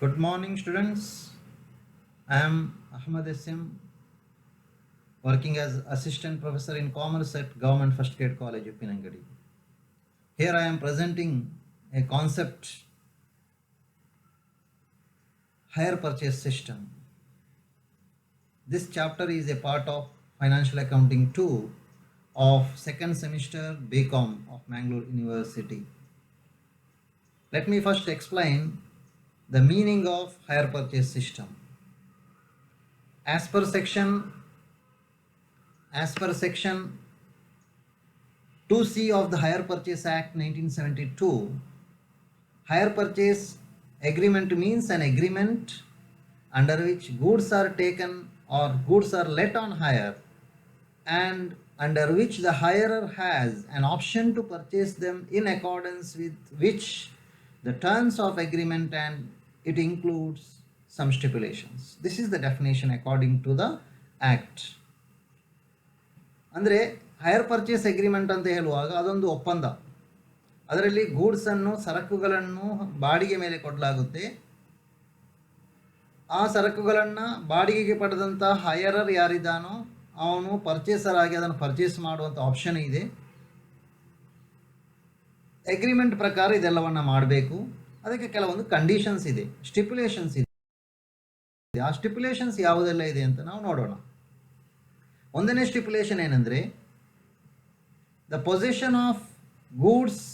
Good morning, students. I am Ahmad Essim, working as assistant professor in commerce at Government First Grade College of Pinangadi. Here I am presenting a concept, hire purchase system. This chapter is a part of Financial Accounting 2 of second semester BCom of Mangalore University. Let me first explain the meaning of hire purchase system. As per section 2C of the Hire Purchase Act 1972, hire purchase agreement means an agreement under which goods are taken or goods are let on hire and under which the hirer has an option to purchase them in accordance with which the terms of agreement, and it includes some stipulations. This is the definition according to the act. ಅಂದರೆ hire purchase agreement ಅಂತ ಹೇಳುವಾಗ ಅದೊಂದು ಒಪ್ಪಂದ. ಅದರಲ್ಲಿ ಗೂಡ್ಸನ್ನು ಸರಕುಗಳನ್ನು ಬಾಡಿಗೆ ಮೇಲೆ ಕೊಡಲಾಗುತ್ತೆ. ಆ ಸರಕುಗಳನ್ನು ಬಾಡಿಗೆಗೆ ಪಡೆದಂಥ ಹೈಯರರ್ ಯಾರಿದ್ದಾನೋ ಅವನು ಪರ್ಚೇಸರ್ ಆಗಿ ಅದನ್ನು ಪರ್ಚೇಸ್ ಮಾಡುವಂಥ ಆಪ್ಷನ್ ಇದೆ. ಅಗ್ರಿಮೆಂಟ್ ಪ್ರಕಾರ ಇದೆಲ್ಲವನ್ನು ಮಾಡಬೇಕು. ಅದಕ್ಕೆ ಕೆಲವೊಂದು ಕಂಡೀಷನ್ಸ್ ಇದೆ, ಸ್ಟಿಪ್ಯುಲೇಷನ್ಸ್ ಇದೆ. ಆ ಸ್ಟಿಪ್ಯುಲೇಷನ್ಸ್ ಯಾವುದೆಲ್ಲ ಇದೆ ಅಂತ ನಾವು ನೋಡೋಣ. ಒಂದನೇ ಸ್ಟಿಪ್ಯುಲೇಷನ್ ಏನಂದರೆ, the possession of goods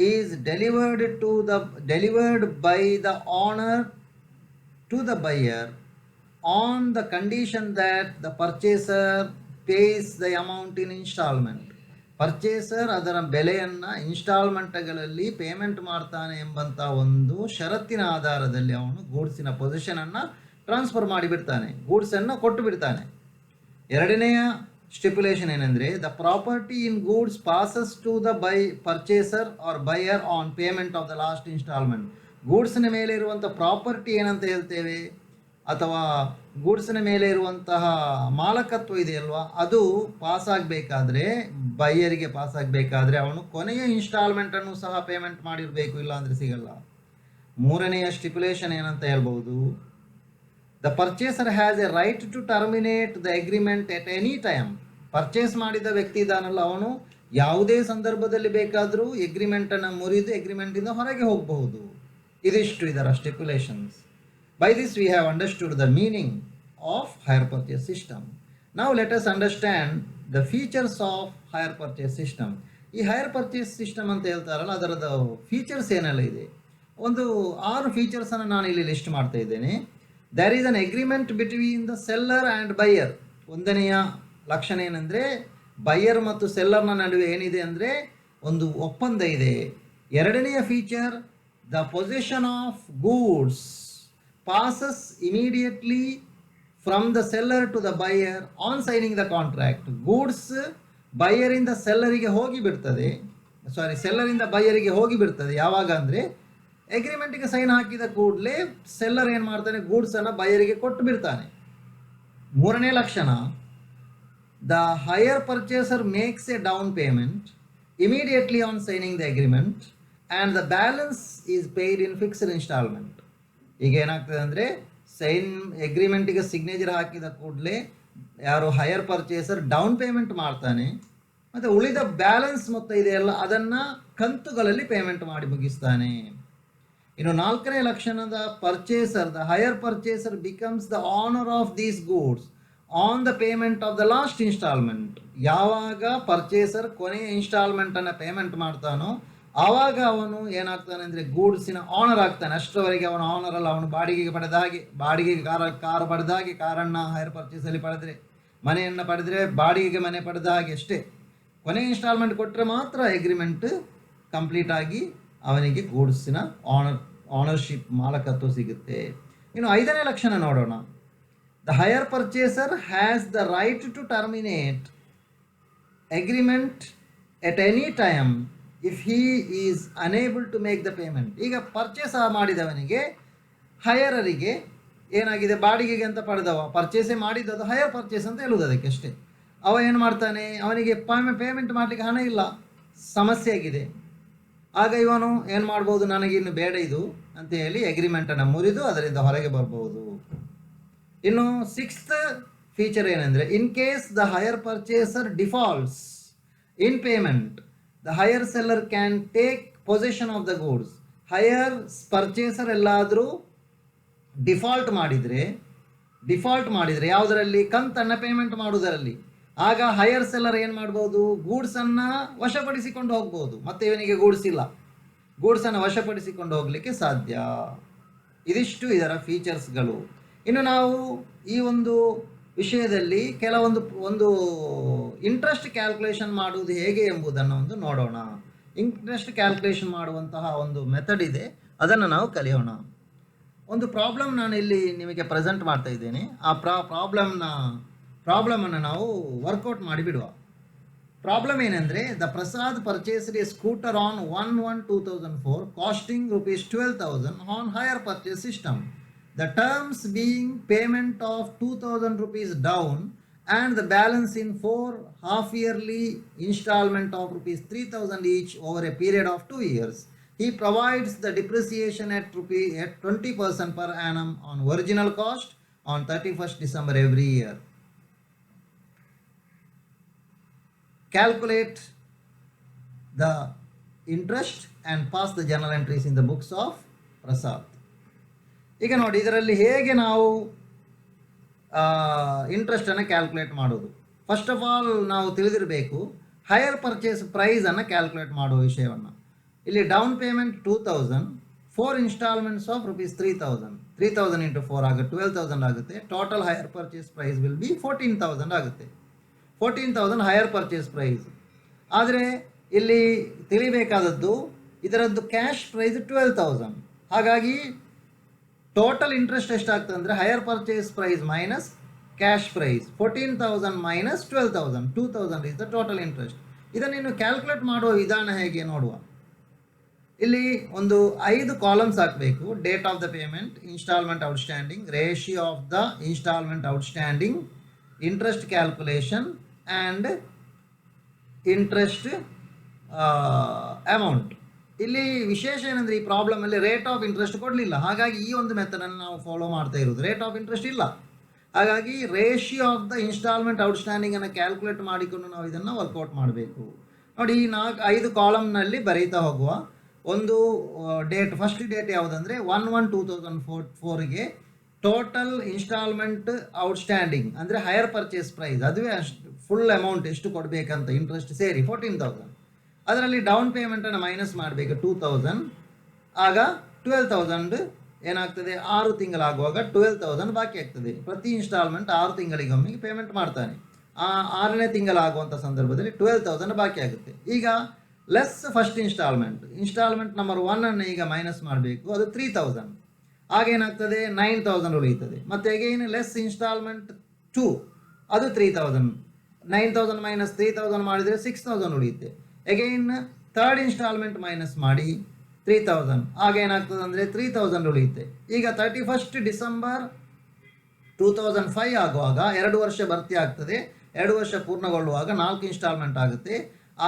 is delivered by the owner to the buyer on the condition that the purchaser pays the amount in instalment. Purchaser ಅದರ ಬೆಲೆಯನ್ನು ಇನ್ಸ್ಟಾಲ್ಮೆಂಟ್ಗಳಲ್ಲಿ ಪೇಮೆಂಟ್ ಮಾಡ್ತಾನೆ ಎಂಬಂಥ ಒಂದು ಷರತ್ತಿನ ಆಧಾರದಲ್ಲಿ ಅವನು ಗೂಡ್ಸಿನ ಪೊಸಿಷನನ್ನು ಟ್ರಾನ್ಸ್ಫರ್ ಮಾಡಿಬಿಡ್ತಾನೆ, ಗೂಡ್ಸನ್ನು ಕೊಟ್ಟು ಬಿಡ್ತಾನೆ. ಎರಡನೆಯ ಸ್ಟಿಪ್ಯುಲೇಷನ್ ಏನಂದರೆ, the property in goods passes to the purchaser or buyer on payment of the last instalment. ಗೂಡ್ಸಿನ ಮೇಲೆ ಇರುವಂಥ ಪ್ರಾಪರ್ಟಿ ಏನಂತ ಹೇಳ್ತೇವೆ, ಅಥವಾ ಗೂಡ್ಸಿನ ಮೇಲೆ ಇರುವಂತಹ ಮಾಲಕತ್ವ ಇದೆಯಲ್ವಾ, ಅದು ಪಾಸಾಗಬೇಕಾದ್ರೆ, ಬೈಯರಿಗೆ ಪಾಸಾಗಬೇಕಾದ್ರೆ ಅವನು ಕೊನೆಯ ಇನ್ಸ್ಟಾಲ್ಮೆಂಟನ್ನು ಸಹ ಪೇಮೆಂಟ್ ಮಾಡಿರಬೇಕು, ಇಲ್ಲ ಅಂದರೆ ಸಿಗಲ್ಲ. ಮೂರನೆಯ ಸ್ಟಿಪ್ಯುಲೇಷನ್ ಏನಂತ ಹೇಳ್ಬೋದು, the purchaser has a right to terminate the agreement at any time. Purchase ಮಾಡಿದ ವ್ಯಕ್ತಿ ಇದ್ದಾನಲ್ಲ, ಅವನು ಯಾವುದೇ ಸಂದರ್ಭದಲ್ಲಿ ಬೇಕಾದರೂ ಎಗ್ರಿಮೆಂಟನ್ನು ಮುರಿದು ಎಗ್ರಿಮೆಂಟಿಂದ ಹೊರಗೆ ಹೋಗಬಹುದು. ಇದಿಷ್ಟು ಇದರ ಸ್ಟಿಪ್ಯುಲೇಷನ್ಸ್. By this we have understood the meaning of hire purchase system. Now let us understand the features of hire purchase system. ಈ ಹೈರ್ ಪರ್ಚೇಸ್ ಸಿಸ್ಟಮ್ ಅಂತ ಹೇಳ್ತಾರಲ್ಲ, ಅದರದ ಫೀಚರ್ಸ್ ಏನೆಲ್ಲ ಇದೆ, ಒಂದು 6 ಫೀಚರ್ಸನ್ನು ನಾನು ಇಲ್ಲಿ ಲಿಸ್ಟ್ ಮಾಡ್ತಾ ಇದ್ದೇನೆ. There is an agreement between the seller and buyer. ಒಂದನೆಯ ಲಕ್ಷಣ ಏನಂದರೆ, ಬೈಯರ್ ಮತ್ತು ಸೆಲ್ಲರ್ನ ನಡುವೆ ಏನಿದೆ ಅಂದರೆ ಒಂದು ಒಪ್ಪಂದ ಇದೆ. ಎರಡನೆಯ feature, the possession of goods passes immediately from the seller to the buyer on signing the contract. Goods ಬೈಯರಿಂದ ಸೆಲ್ಲರಿಗೆ ಹೋಗಿ ಬಿಡ್ತದೆ, ಸೆಲ್ಲರಿಂದ ಬೈಯರಿಗೆ ಹೋಗಿ ಬಿಡ್ತದೆ. ಯಾವಾಗ ಅಂದರೆ, ಅಗ್ರಿಮೆಂಟಿಗೆ ಸೈನ್ ಹಾಕಿದ ಕೂಡಲೇ ಸೆಲ್ಲರ್ ಏನು ಮಾಡ್ತಾನೆ, ಗೂಡ್ಸನ್ನು ಬೈಯರಿಗೆ ಕೊಟ್ಟು ಬಿಡ್ತಾನೆ. ಮೂರನೇ ಲಕ್ಷಣ, the hire purchaser makes A down payment immediately on signing the agreement and the balance is paid in fixed instalment. ಈಗ ಏನಾಗ್ತದೆ ಅಂದರೆ, ಅಗ್ರಿಮೆಂಟಿಗೆ ಸಿಗ್ನೇಚರ್ ಹಾಕಿದ ಕೂಡಲೇ ಯಾರು ಹೈಯರ್ ಪರ್ಚೇಸರ್ ಡೌನ್ ಪೇಮೆಂಟ್ ಮಾಡ್ತಾನೆ, ಮತ್ತು ಉಳಿದ ಬ್ಯಾಲೆನ್ಸ್ ಮೊತ್ತ ಇದೆಯಲ್ಲ ಅದನ್ನು ಕಂತುಗಳಲ್ಲಿ ಪೇಮೆಂಟ್ ಮಾಡಿ ಮುಗಿಸ್ತಾನೆ. ಇನ್ನು ನಾಲ್ಕನೇ ಲಕ್ಷಣದ purchaser, the hire purchaser becomes the honour of these goods on the payment of the last instalment. ಯಾವಾಗ ಪರ್ಚೇಸರ್ ಕೊನೆಯ ಇನ್ಸ್ಟಾಲ್ಮೆಂಟನ್ನು ಪೇಮೆಂಟ್ ಮಾಡ್ತಾನೋ ಆವಾಗ ಅವನು ಏನಾಗ್ತಾನೆ ಅಂದರೆ ಗೂಡ್ಸಿನ ಆನರ್ ಆಗ್ತಾನೆ. ಅಷ್ಟರವರೆಗೆ ಅವನು ಆನರ್ ಅಲ್ಲ, ಅವನು ಬಾಡಿಗೆಗೆ ಪಡೆದ ಹಾಗೆ, ಬಾಡಿಗೆಗೆ ಕಾರು ಪಡೆದ ಹಾಗೆ, ಕಾರನ್ನು ಹೈಯರ್ ಪರ್ಚೇಸಲ್ಲಿ ಪಡೆದರೆ, ಮನೆಯನ್ನು ಪಡೆದರೆ ಬಾಡಿಗೆಗೆ ಮನೆ ಪಡೆದ ಹಾಗೆ ಅಷ್ಟೇ. ಕೊನೆ ಇನ್ಸ್ಟಾಲ್ಮೆಂಟ್ ಕೊಟ್ಟರೆ ಮಾತ್ರ ಅಗ್ರಿಮೆಂಟ್ ಕಂಪ್ಲೀಟ್ ಆಗಿ ಅವನಿಗೆ ಗೂಡ್ಸಿನ ಆನರ್ಶಿಪ್, ಮಾಲಕತ್ವ ಸಿಗುತ್ತೆ. ಇನ್ನು ಐದನೇ ಲಕ್ಷಣ ನೋಡೋಣ, the hire purchaser has the right to terminate agreement at any time if he is unable to make the payment. ಈಗ ಪರ್ಚೇಸ್ ಮಾಡಿದವನಿಗೆ, ಹೈಯರರಿಗೆ ಏನಾಗಿದೆ, ಬಾಡಿಗೆಗೆ ಅಂತ ಪಡೆದವ ಪರ್ಚೇಸೇ ಮಾಡಿದ್ದು, ಹೈಯರ್ ಪರ್ಚೇಸ್ ಅಂತ ಹೇಳುವುದು ಅದಕ್ಕೆ ಅಷ್ಟೇ. ಅವ ಏನು ಮಾಡ್ತಾನೆ, ಅವನಿಗೆ ಪೇಮೆಂಟ್ ಮಾಡಲಿಕ್ಕೆ ಹಣ ಇಲ್ಲ, ಸಮಸ್ಯೆ ಆಗಿದೆ. ಆಗ ಇವನು ಏನು ಮಾಡ್ಬೋದು, ನನಗಿನ್ನು ಬೇಡ ಇದು ಅಂತ ಹೇಳಿ ಅಗ್ರಿಮೆಂಟನ್ನು ಮುರಿದು ಅದರಿಂದ ಹೊರಗೆ ಬರ್ಬೋದು. ಇನ್ನು ಸಿಕ್ಸ್ತ್ ಫೀಚರ್ ಏನಂದರೆ, in case the hire purchaser defaults in payment, the hire seller can take possession of the goods. Hire purchaser ಎಲ್ಲಾದರೂ ಡಿಫಾಲ್ಟ್ ಮಾಡಿದರೆ ಯಾವುದರಲ್ಲಿ, ಕಂತನ್ನು ಪೇಮೆಂಟ್ ಮಾಡುವುದರಲ್ಲಿ, ಆಗ ಹೈಯರ್ ಸೆಲ್ಲರ್ ಏನು ಮಾಡ್ಬೋದು, ಗೂಡ್ಸನ್ನು ವಶಪಡಿಸಿಕೊಂಡು ಹೋಗ್ಬೋದು. ಮತ್ತೆ ಇವನಿಗೆ ಗೂಡ್ಸ್ ಇಲ್ಲ, ಗೂಡ್ಸನ್ನು ವಶಪಡಿಸಿಕೊಂಡು ಹೋಗಲಿಕ್ಕೆ ಸಾಧ್ಯ. ಇದಿಷ್ಟು ಇದರ ಫೀಚರ್ಸ್ಗಳು. ಇನ್ನು ನಾವು ಈ ಒಂದು ವಿಷಯದಲ್ಲಿ ಒಂದು ಇಂಟ್ರೆಸ್ಟ್ ಕ್ಯಾಲ್ಕುಲೇಷನ್ ಮಾಡುವುದು ಹೇಗೆ ಎಂಬುದನ್ನು ನೋಡೋಣ. ಇಂಟ್ರೆಸ್ಟ್ ಕ್ಯಾಲ್ಕುಲೇಷನ್ ಮಾಡುವಂತಹ ಒಂದು ಮೆಥಡ್ ಇದೆ, ಅದನ್ನು ನಾವು ಕಲಿಯೋಣ. ಒಂದು ಪ್ರಾಬ್ಲಮ್ ನಾನು ಇಲ್ಲಿ ನಿಮಗೆ ಪ್ರೆಸೆಂಟ್ ಮಾಡ್ತಾ ಇದ್ದೇನೆ. ಆ ಪ್ರಾಬ್ಲಮನ್ನು ನಾವು ವರ್ಕೌಟ್ ಮಾಡಿಬಿಡುವ. ಪ್ರಾಬ್ಲಮ್ ಏನಂದರೆ, the Prasad purchased a scooter on 1/1/2004 costing ₹12,000 on hire purchase system. The terms being payment of ₹2,000 down and the balance in 4 half-yearly installment of ₹3,000 each over a period of 2 years. He provides the depreciation at 20% per annum on original cost on 31st December every year. Calculate the interest and pass the journal entries in the books of Prasad. ಈಗ ನೋಡಿ, ಇದರಲ್ಲಿ ಹೇಗೆ ನಾವು ಇಂಟ್ರೆಸ್ಟನ್ನು calculate ಮಾಡೋದು. First of all ನಾವು ತಿಳಿದಿರಬೇಕು hire purchase ಪ್ರೈಸನ್ನು ಕ್ಯಾಲ್ಕುಲೇಟ್ ಮಾಡುವ ವಿಷಯವನ್ನು. ಇಲ್ಲಿ down payment 2,000, 4 instalments of ₹3,000. 3,000 into 4 ಆಗುತ್ತೆ 12,000 ಆಗುತ್ತೆ. Total hire purchase price will be 14,000 ಆಗುತ್ತೆ. 14,000 ಹೈಯರ್ ಪರ್ಚೇಸ್ ಪ್ರೈಸ್. ಆದರೆ ಇಲ್ಲಿ ತಿಳಿಬೇಕಾದದ್ದು ಇದರದ್ದು ಕ್ಯಾಶ್ ಪ್ರೈಸ್ 12,000. ಹಾಗಾಗಿ ಟೋಟಲ್ ಇಂಟ್ರೆಸ್ಟ್ ಎಷ್ಟಾಗ್ತದೆ ಅಂದರೆ, hire purchase price minus cash price 14,000 minus 12,000, 2,000 is the total interest. ಇದನ್ನು ಇನ್ನು ಕ್ಯಾಲ್ಕುಲೇಟ್ ಮಾಡುವ ವಿಧಾನ ಹೇಗೆ ನೋಡುವ. ಇಲ್ಲಿ ಒಂದು 5 ಕಾಲಮ್ಸ್ ಹಾಕಬೇಕು. Date of the payment, instalment outstanding, ratio of the instalment outstanding, interest calculation and interest amount. ಇಲ್ಲಿ ವಿಶೇಷ ಏನಂದರೆ, ಈ ಪ್ರಾಬ್ಲಮಲ್ಲಿ ರೇಟ್ ಆಫ್ ಇಂಟ್ರೆಸ್ಟ್ ಕೊಡಲಿಲ್ಲ. ಹಾಗಾಗಿ ಈ ಒಂದು ಮೆಥಡನ್ನು ನಾವು ಫಾಲೋ ಮಾಡ್ತಾ ಇರೋದು. ರೇಟ್ ಆಫ್ ಇಂಟ್ರೆಸ್ಟ್ ಇಲ್ಲ. ಹಾಗಾಗಿ ರೇಷಿಯೋ ಆಫ್ ದ ಇನ್ಸ್ಟಾಲ್ಮೆಂಟ್ ಔಟ್ಸ್ಟ್ಯಾಂಡಿಂಗನ್ನು ಕ್ಯಾಲ್ಕುಲೇಟ್ ಮಾಡಿಕೊಂಡು ನಾವು ಇದನ್ನು ವರ್ಕೌಟ್ ಮಾಡಬೇಕು. ನೋಡಿ, ಈ 5 ಕಾಲಮ್ನಲ್ಲಿ ಬರೀತಾ ಹೋಗುವ. ಒಂದು ಡೇಟ್, ಫಸ್ಟ್ ಡೇಟ್ ಯಾವುದಂದರೆ 1/1/2004ಗೆ ಟೋಟಲ್ ಇನ್ಸ್ಟಾಲ್ಮೆಂಟ್ ಔಟ್ಸ್ಟ್ಯಾಂಡಿಂಗ್ ಅಂದರೆ ಹೈಯರ್ ಪರ್ಚೇಸ್ ಪ್ರೈಸ್, ಅದುವೇ ಅಷ್ಟು ಫುಲ್ ಅಮೌಂಟ್ ಎಷ್ಟು ಕೊಡಬೇಕಂತ ಇಂಟ್ರೆಸ್ಟ್ ಸೇರಿ 14,000. ಅದರಲ್ಲಿ ಡೌನ್ ಪೇಮೆಂಟನ್ನು ಮೈನಸ್ ಮಾಡಬೇಕು 2,000. ಆಗ 12,000 ಏನಾಗ್ತದೆ, 6 ತಿಂಗಳಾಗುವಾಗ 12,000 ಬಾಕಿ ಆಗ್ತದೆ. ಪ್ರತಿ ಇನ್ಸ್ಟಾಲ್ಮೆಂಟ್ 6 ತಿಂಗಳಿಗೊಮ್ಮೆ ಪೇಮೆಂಟ್ ಮಾಡ್ತಾನೆ. ಆ 6ನೇ ತಿಂಗಳಾಗುವಂಥ ಸಂದರ್ಭದಲ್ಲಿ 12,000 ಬಾಕಿ ಆಗುತ್ತೆ. ಈಗ ಲೆಸ್ ಫಸ್ಟ್ ಇನ್ಸ್ಟಾಲ್ಮೆಂಟ್ ನಂಬರ್ 1 ಈಗ ಮೈನಸ್ ಮಾಡಬೇಕು, ಅದು 3,000. ಆಗೇನಾಗ್ತದೆ, 9,000 ಉಳಿಯುತ್ತದೆ. ಮತ್ತು ಅಗೈನ್ ಲೆಸ್ ಇನ್ಸ್ಟಾಲ್ಮೆಂಟ್ 2, ಅದು 3,000. 9,000 ಮೈನಸ್ 3,000 ಮಾಡಿದರೆ 6,000 ಉಳಿಯುತ್ತೆ. ಅಗೈನ್ ಥರ್ಡ್ ಇನ್ಸ್ಟಾಲ್ಮೆಂಟ್ ಮೈನಸ್ ಮಾಡಿ 3,000, ಆಗೇನಾಗ್ತದೆ ಅಂದರೆ 3,000 ಉಳಿಯುತ್ತೆ. ಈಗ 31st ಡಿಸೆಂಬರ್ 2005 ಆಗುವಾಗ 2 ವರ್ಷ ಭರ್ತಿ ಆಗ್ತದೆ. 2 ವರ್ಷ ಪೂರ್ಣಗೊಳ್ಳುವಾಗ 4 ಇನ್ಸ್ಟಾಲ್ಮೆಂಟ್ ಆಗುತ್ತೆ.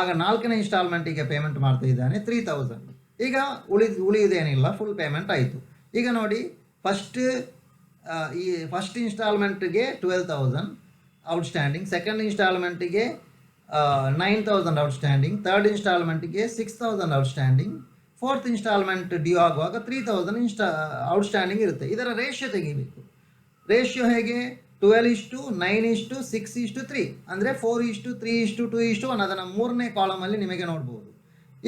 ಆಗ 4ನೇ ಇನ್ಸ್ಟಾಲ್ಮೆಂಟಿಗೆ ಪೇಮೆಂಟ್ ಮಾಡ್ತಾ ಇದ್ದಾನೆ 3,000. ಈಗ ಉಳಿಯುವುದೇನಿಲ್ಲ, ಫುಲ್ ಪೇಮೆಂಟ್ ಆಯಿತು. ಈಗ ನೋಡಿ, ಫಸ್ಟ್ ಇನ್ಸ್ಟಾಲ್ಮೆಂಟಿಗೆ 12,000 ಔಟ್ಸ್ಟ್ಯಾಂಡಿಂಗ್, ಸೆಕೆಂಡ್ ಇನ್ಸ್ಟಾಲ್ಮೆಂಟಿಗೆ 9,000 ಔಟ್ಸ್ಟ್ಯಾಂಡಿಂಗ್, ಥರ್ಡ್ ಇನ್ಸ್ಟಾಲ್ಮೆಂಟಿಗೆ 6,000 ಔಟ್ಸ್ಟ್ಯಾಂಡಿಂಗ್, ಫೋರ್ತ್ ಇನ್ಸ್ಟಾಲ್ಮೆಂಟ್ ಡ್ಯೂ ಆಗುವಾಗ 3,000 ಔಟ್ಸ್ಟ್ಯಾಂಡಿಂಗ್ ಇರುತ್ತೆ. ಇದರ ರೇಷಿಯೋ ತೆಗಿಬೇಕು. ರೇಷಿಯೋ ಹೇಗೆ, 12:9:6:3 ಅಂದರೆ 4:3:2:1. ಅದನ್ನು 3ನೇ ಕಾಲಮಲ್ಲಿ ನಿಮಗೆ ನೋಡ್ಬೋದು.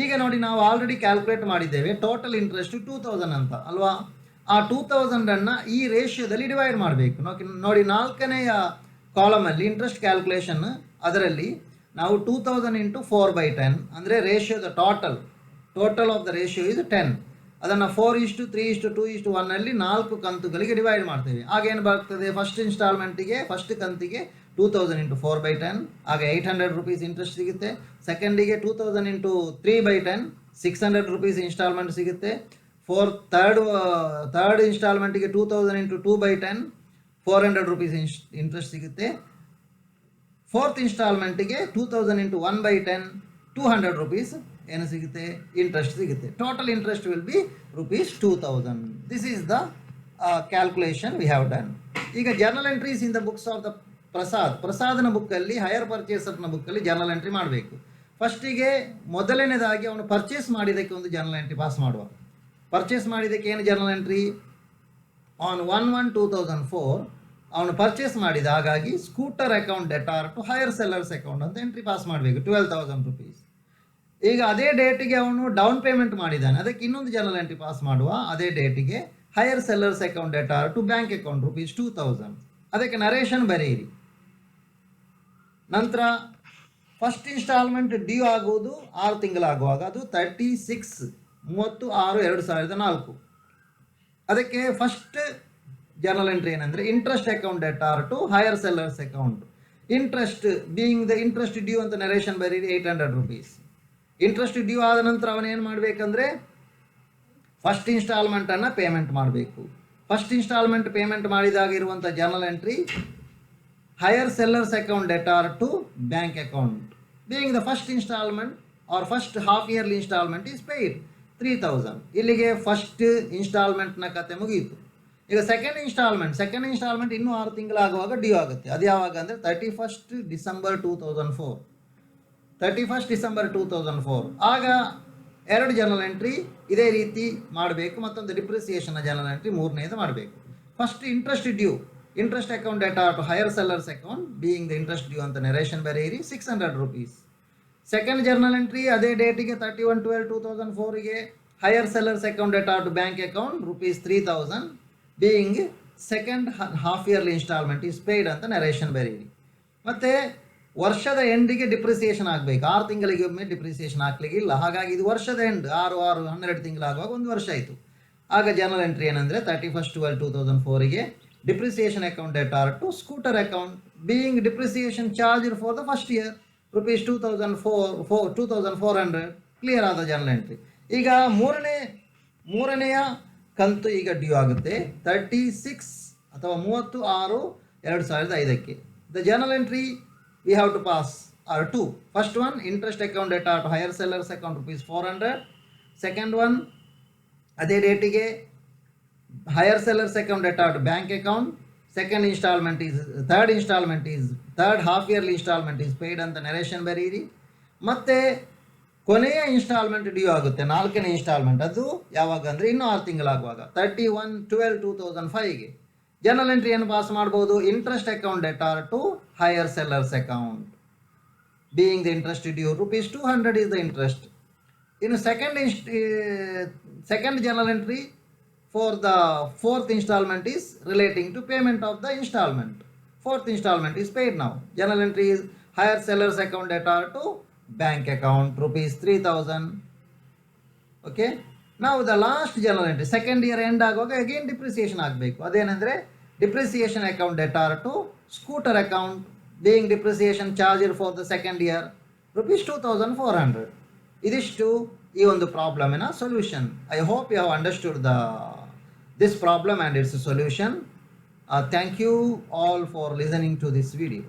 ಈಗ ನೋಡಿ, ನಾವು ಆಲ್ರೆಡಿ ಕ್ಯಾಲ್ಕುಲೇಟ್ ಮಾಡಿದ್ದೇವೆ ಟೋಟಲ್ ಇಂಟ್ರೆಸ್ಟ್ 2,000 ಅಂತ ಅಲ್ವಾ. ಆ 2,000ಅನ್ನು ಈ ರೇಷಿಯೋದಲ್ಲಿ ಡಿವೈಡ್ ಮಾಡಬೇಕು. ನೋಡಿ, 4ನೇ ಕಾಲಮಲ್ಲಿ ಇಂಟ್ರೆಸ್ಟ್ ಕ್ಯಾಲ್ಕುಲೇಷನ್, ಅದರಲ್ಲಿ ನಾವು 2,000 ಇಂಟು 4/10 ಅಂದರೆ ರೇಷಿಯೋದ ಟೋಟಲ್ ಆಫ್ ದ ರೇಷಿಯೋ ಇದು 10. ಅದನ್ನು 4:3:2:1 4 ಕಂತುಗಳಿಗೆ ಡಿವೈಡ್ ಮಾಡ್ತೇವೆ. ಆಗೇನು ಬರ್ತದೆ, ಫಸ್ಟ್ ಇನ್ಸ್ಟಾಲ್ಮೆಂಟಿಗೆ ಫಸ್ಟ್ ಕಂತಿಗೆ 2,000 ಇಂಟು 4/10, ಆಗ ₹800 ಇಂಟ್ರೆಸ್ಟ್ ಸಿಗುತ್ತೆ. ಸೆಕೆಂಡಿಗೆ 2,000 ಇಂಟು 3/10, ₹600 ಇನ್ಸ್ಟಾಲ್ಮೆಂಟ್ ಸಿಗುತ್ತೆ. ಥರ್ಡ್ ಇನ್ಸ್ಟಾಲ್ಮೆಂಟಿಗೆ 2,000 ಇಂಟು 2/10, ₹400 ಇಂಟ್ರೆಸ್ಟ್ ಸಿಗುತ್ತೆ. ಫೋರ್ತ್ ಇನ್ಸ್ಟಾಲ್ಮೆಂಟಿಗೆ 2,000 ಇಂಟು 1/10, ₹200 ಏನು ಸಿಗುತ್ತೆ, ಇಂಟ್ರೆಸ್ಟ್ ಸಿಗುತ್ತೆ. Total interest will be ₹2,000. This is the calculation we have done. ಈಗ journal entries in the books of the ಪ್ರಸಾದನ ಬುಕ್ಕಲ್ಲಿ, ಹೈಯರ್ ಪರ್ಚೇಸರ್ನ ಬುಕ್ಕಲ್ಲಿ ಜರ್ನಲ್ ಎಂಟ್ರಿ ಮಾಡಬೇಕು. ಫಸ್ಟಿಗೆ ಮೊದಲನೇದಾಗಿ ಅವನು ಪರ್ಚೇಸ್ ಮಾಡಿದ್ದಕ್ಕೆ ಒಂದು ಜರ್ನಲ್ ಎಂಟ್ರಿ ಪಾಸ್ ಮಾಡುವ. ಪರ್ಚೇಸ್ ಮಾಡಿದ್ದಕ್ಕೆ ಏನು ಜರ್ನಲ್ ಎಂಟ್ರಿ, ಆನ್ 1/1/2004 ಅವನು ಪರ್ಚೇಸ್ ಮಾಡಿದ, ಹಾಗಾಗಿ scooter account debtor to hire sellers account ಅಂತ ಎಂಟ್ರಿ ಪಾಸ್ ಮಾಡಬೇಕು, ₹12,000. ಈಗ ಅದೇ ಡೇಟಿಗೆ ಅವನು ಡೌನ್ ಪೇಮೆಂಟ್ ಮಾಡಿದ್ದಾನೆ, ಅದಕ್ಕೆ ಇನ್ನೊಂದು ಜರ್ನಲ್ ಎಂಟ್ರಿ ಪಾಸ್ ಮಾಡುವ. ಅದೇ ಡೇಟಿಗೆ hire sellers account debtor to bank account ₹2,000, ಅದಕ್ಕೆ ನರೇಷನ್ ಬರೆಯಿರಿ. ನಂತರ ಫಸ್ಟ್ ಇನ್ಸ್ಟಾಲ್ಮೆಂಟ್ ಡ್ಯೂ ಆಗುವುದು 6 ತಿಂಗಳಾಗುವಾಗ, ಅದು 36/6/2004. ಅದಕ್ಕೆ ಫಸ್ಟ್ ಜರ್ನಲ್ ಎಂಟ್ರಿ ಏನಂದರೆ interest account debtor to hire sellers account. Interest being the interest due ಅಂತ ನರೇಷನ್ ಬರೀರಿ, ₹800. ಇಂಟ್ರೆಸ್ಟ್ ಡ್ಯೂ ಆದ ನಂತರ ಅವನೇನು ಮಾಡಬೇಕಂದ್ರೆ ಫಸ್ಟ್ ಇನ್ಸ್ಟಾಲ್ಮೆಂಟನ್ನು ಪೇಮೆಂಟ್ ಮಾಡಬೇಕು. ಫಸ್ಟ್ ಇನ್ಸ್ಟಾಲ್ಮೆಂಟ್ ಪೇಮೆಂಟ್ ಮಾಡಿದಾಗ ಇರುವಂಥ journal entry hire sellers account debtor to bank account being the first instalment or first half yearly instalment is paid 3,000. ಇಲ್ಲಿಗೆ ಫಸ್ಟ್ ಇನ್ಸ್ಟಾಲ್ಮೆಂಟ್ನ ಕತೆ ಮುಗಿಯಿತು. ಈಗ ಸೆಕೆಂಡ್ ಇನ್ಸ್ಟಾಲ್ಮೆಂಟ್ ಇನ್ನೂ 6 ತಿಂಗಳಾಗುವಾಗ ಡ್ಯೂ ಆಗುತ್ತೆ. ಅದು ಯಾವಾಗ ಅಂದರೆ 31st December 2004. 31st December 2004 ಆಗ 2 ಜರ್ನಲ್ ಎಂಟ್ರಿ ಇದೇ ರೀತಿ ಮಾಡಬೇಕು. ಮತ್ತೊಂದು ಡಿಪ್ರಿಸಿಯೇಷನ್ನ ಜರ್ನಲ್ ಎಂಟ್ರಿ ಮೂರನೇದು ಮಾಡಬೇಕು. First interest due, interest account debtor to hire sellers account being the interest due ಅಂತ ನರೇಷನ್ ಬರೆಯಿರಿ, ₹600. ಸೆಕೆಂಡ್ ಜರ್ನಲ್ ಎಂಟ್ರಿ ಅದೇ ಡೇಟಿಗೆ 31/12/2004ಗೆ hire sellers account debtor to bank account ₹3,000 being second half yearly instalment is paid ಅಂತ narration ಬರೆಯಿರಿ. ಮತ್ತು ವರ್ಷದ ಎಂಡಿಗೆ depreciation ಆಗಬೇಕು, 6 ತಿಂಗಳಿಗೆ ಒಮ್ಮೆ ಡಿಪ್ರಿಸಿಯೇಷನ್ ಹಾಕ್ಲಿಕ್ಕಿಲ್ಲ. ಹಾಗಾಗಿ ಇದು ವರ್ಷದ ಎಂಡ್ 6/6/12 ತಿಂಗಳಾಗುವಾಗ 1 ವರ್ಷ ಆಯಿತು. ಆಗ ಜರ್ನಲ್ ಎಂಟ್ರಿ ಏನಂದರೆ 31/12/2004ಗೆ depreciation account debtor to scooter account being depreciation charge for the first year ₹2,400. Clear ಆದ ಜರ್ನಲ್ ಎಂಟ್ರಿ. ಈಗ ಮೂರನೆಯ ಕಂತು ಈಗ ಡ್ಯೂ ಆಗುತ್ತೆ 36 ಅಥವಾ 30/6/2005ಕ್ಕೆ. The journal entry we have to pass are 2. First one, interest account data to higher sellers account ₹400. Second one, ಅದೇ ಡೇಟಿಗೆ higher sellers account data to bank account. Third half yearly installment is paid ಅಂತ narration ಬರೀರಿ. ಮತ್ತೆ ಕೊನೆಯ instalment due ಆಗುತ್ತೆ, 4ನೇ instalment. ಅದು ಯಾವಾಗ ಅಂದರೆ ಇನ್ನೂ 6 ತಿಂಗಳಾಗುವಾಗ 31/12/2005ಗೆ ಜರ್ನಲ್ ಎಂಟ್ರಿಯನ್ನು ಪಾಸ್ ಮಾಡ್ಬೋದು. Interest account debtor to hire sellers account being the interest due ₹200 is the interest. ಇನ್ನು second journal entry for the 4th installment is relating to payment of the installment. 4th installment is paid now. Journal entry is higher sellers account debtor to bank account ₹3,000. Okay. Now the last journal entry, second year end ಆಗುವಾಗ again depreciation ಆಗಬೇಕು. ಅದೇನೆಂದರೆ depreciation account debtor to scooter account being depreciation charged for the second year ₹2,400. ಇದಿಷ್ಟು ಈ ಒಂದು ಪ್ರಾಬ್ಲಮಿನ solution. I hope you have understood this problem and its solution. Thank you all for listening to this video.